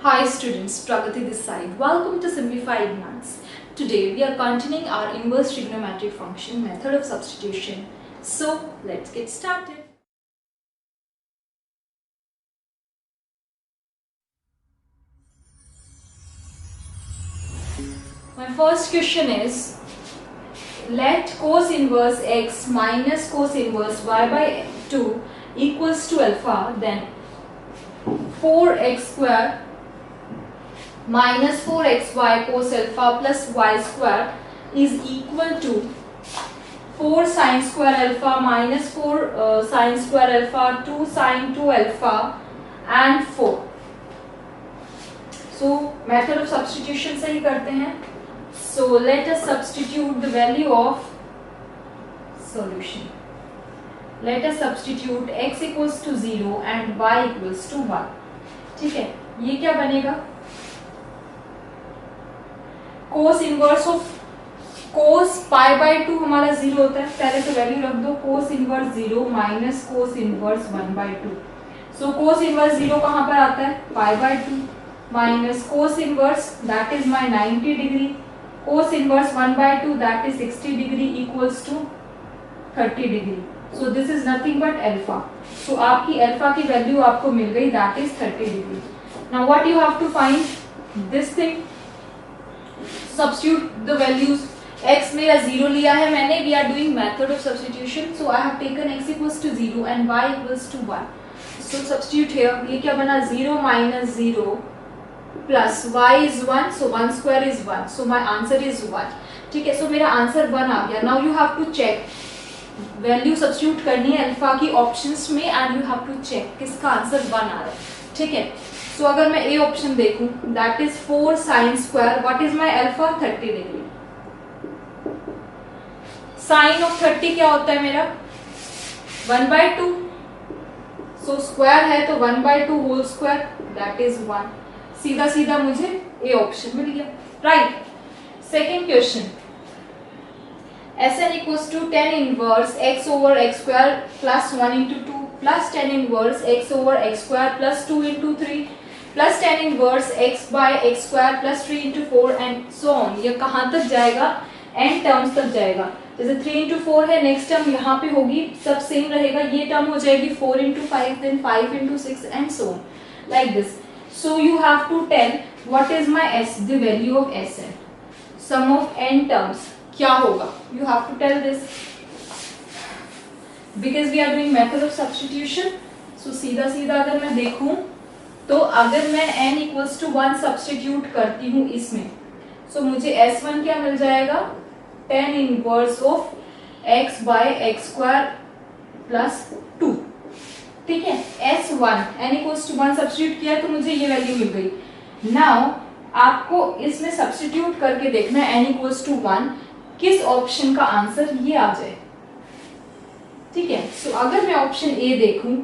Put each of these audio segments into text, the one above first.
Hi students, Pragati this side. Welcome to Simplified Maths. Today we are continuing our inverse trigonometric function method of substitution. So let's get started. My first question is, let cos inverse x minus cos inverse y by 2 equals to alpha, then 4x square minus 4xy cos alpha plus y square is equal to 4 sin square alpha minus 4 sin square alpha 2 sin 2 alpha and 4. So method of substitution से ही करते हैं. So let us substitute the value of solution. Let us substitute x equals to 0 and y equals to 1. ठीक है, ये क्या बनेगा? Cos inverse of cos pi by 2 हमारा 0 होता है. पहले तो वैल्यू रख दो. Cos inverse 0 minus cos inverse 1 bye 2. So cos inverse 0 कहाँ पर आता है? Pi by 2 minus cos inverse that is my 90 degree. Cos inverse 1 bye 2 that is 60 degree equals to 30 degree. So this is nothing but alpha. सो आपकी alpha की वैल्यू आपको मिल गई that is 30 degree. Now what you have to find this thing. Substitute the values. X मेरा 0 लिया है मैंने. We are doing method of substitution. So I have taken x equals to 0 and y equals to 1. So substitute here. ये क्या बना? 0 minus 0 plus y is 1. So 1 square is 1. So my answer is 1. ठीक है. So मेरा answer 1 आ गया. Now you have to check. Value substitute करनी है alpha की ऑप्शंस में and you have to check किसका आंसर 1 आ रहा है. ठीक है. तो अगर मैं ए ऑप्शन देखूं that is 4 sine square. What is my alpha? 30 degree. Sine of 30 क्या होता है मेरा? 1 बाय 2. सो स्क्वायर है तो 1 bye 2 whole square that is 1. सीधा सीधा मुझे ए ऑप्शन मिल गया. Right. Second question. Sn equals to tan inverse x over x square plus 1 into 2 plus tan inverse x over x square plus 2 into 3 plus tan inverse x by x square plus 3 into 4 and so on. ये कहाँ तक जाएगा? n terms तक जाएगा. जैसे 3 into 4 है, next term यहाँ पे होगी, सब सेम रहेगा. ये टर्म हो जाएगी 4 into 5, then 5 into 6 and so on like this. So you have to tell what is my s, the value of Sn. Sum of n terms क्या होगा? You have to tell this because we are doing method of substitution. So सीधा सीधा अगर मैं देखूं तो अगर मैं n equals to 1 सब्स्टिट्यूट करती हूँ इसमें, so मुझे S1 क्या मिल जाएगा? tan inverse of x by x square plus 2. ठीक है. S1 n equals to 1 substitute किया तो मुझे ये वैल्यू मिल गई. नाउ आपको इसमें सब्स्टिट्यूट करके देखना है n equals to 1 किस ऑप्शन का आंसर ये आ जाए. ठीक है. सो अगर मैं ऑप्शन ए देखूं,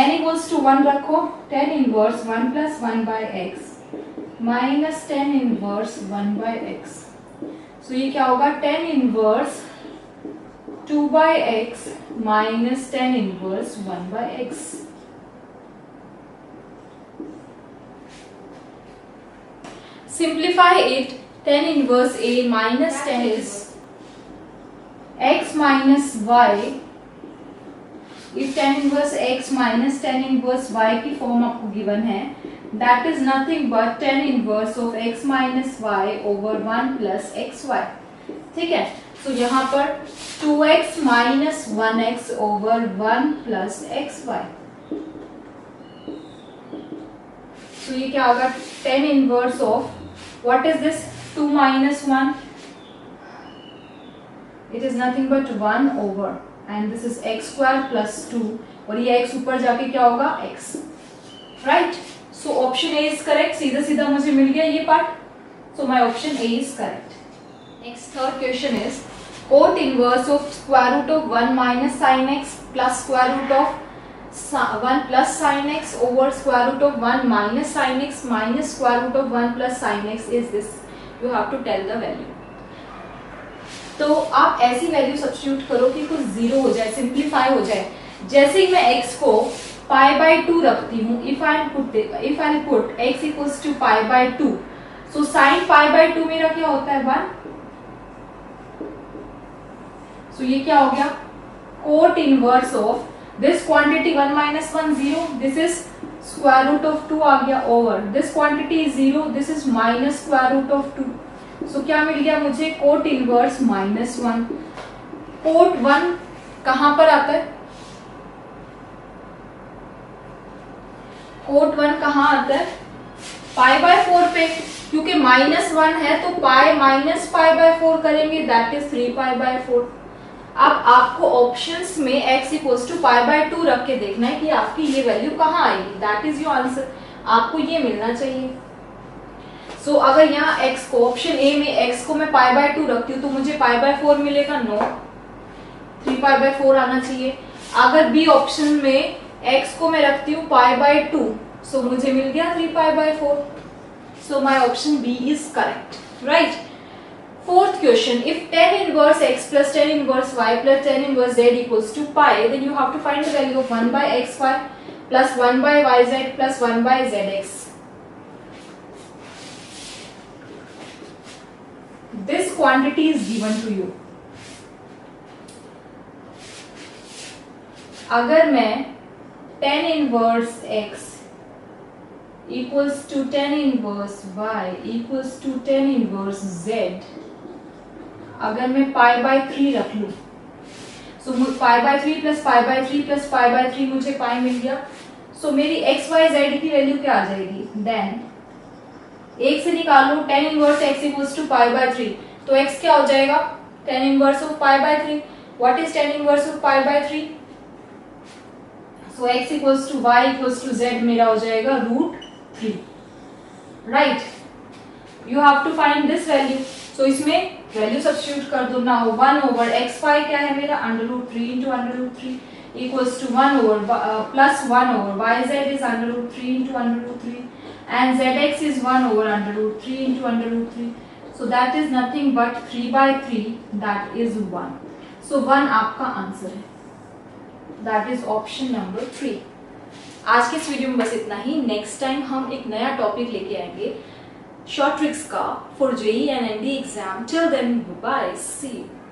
n इक्वल्स टू 1 रखो, tan inverse 1 plus 1 by x minus tan inverse 1 by x. So ये क्या होगा? tan inverse 2 by x minus tan inverse 1 by x. Simplify it. tan inverse a minus tan is x minus y. if tan inverse x minus tan inverse y की form आपको given है, that is nothing but tan inverse of x minus y over 1 plus xy. ठीक है. तो यहाँ पर 2x minus 1x over 1 plus xy. तो ये क्या होगा? tan inverse of what is this? 2 minus 1. It is nothing but 1 over and this is x square plus 2 और ये x ऊपर जाके क्या होगा? x. Right. So option A is correct. सीधा सीधा मुझे मिल गया ये part. So my option A is correct. Next third question is cot inverse of square root of 1 minus sine x plus square root of 1 plus sine x over square root of 1 minus sine x minus square root of 1 plus sine x is this. You have to tell the value. तो आप ऐसी value substitute करो कि कुछ zero हो जाए, simplify हो जाए. जैसे ही मैं x को पाई बाय 2 रखती हूँ, if I put x equals to pi by 2, so sine pi by 2 मेरा क्या होता है 1, सो ये क्या हो गया cot inverse of this quantity 1 minus 1 0, this is square root of 2 आ गया over this quantity is 0, this is minus square root of 2, so क्या मिल गया मुझे कोट इनवर्स -1। कोट 1 कहां पर आता है, कोट 1 कहां आता है पाई बाय 4 पे, क्योंकि -1 है तो पाई माइनस पाई बाय 4 करेंगे, दैट इज 3 पाई बाय 4। अब आपको ऑप्शंस में x equals to pi by 2 रख के देखना है कि आपकी ये वैल्यू कहाँ आएगी, दैट इज योर आंसर, आपको ये मिलना चाहिए। सो अगर यहाँ x को ऑप्शन ए में x को मैं पाई बाय 2 रखती हूँ तो मुझे पाई बाय 4 मिलेगा, नो 3 पाई बाय 4 आना चाहिए। अगर बी ऑप्शन में x को मैं रखती हूँ पाई बाय 2, सो मुझे मिल गया 3 pi by 4, so my option B is correct, right. Fourth question, if tan inverse x plus tan inverse y plus tan inverse z equals to pi, then you have to find the value of 1 by xy plus 1 by yz plus 1 by zx. This quantity is given to you. अगर मैं tan inverse x equals to tan inverse y equals to tan inverse z, अगर मैं पाई by 3 रख लूं, so pi by 3 plus pi by 3 plus pi by 3 मुझे pi मिल गया, so मेरी एक्स वाई जेड की वैल्यू क्या आ जाएगी, देन एक से निकालो tan inverse x equals to pi by 3, तो x क्या हो जाएगा tan inverse of pi by 3, what is tan inverse of pi by 3, so x equals to y equals to z मेरा हो जाएगा √3, right. You have to find this value, so इसमें value substitute कर दो ना, 1 ओवर एक्स वाई क्या है मेरा √3 into √3 equals to 1 over plus 1 over Y Z is √3 into √3 and Z X is 1 over √3 into √3, so that is nothing but 3 by 3, that is 1, so 1 आपका answer है, that is option number 3। आज के इस video में बस इतना ही, next time हम एक नया टॉपिक लेके आएंगे शॉर्ट ट्रिक्स का for JEE and ND exam. Till then bye, see you.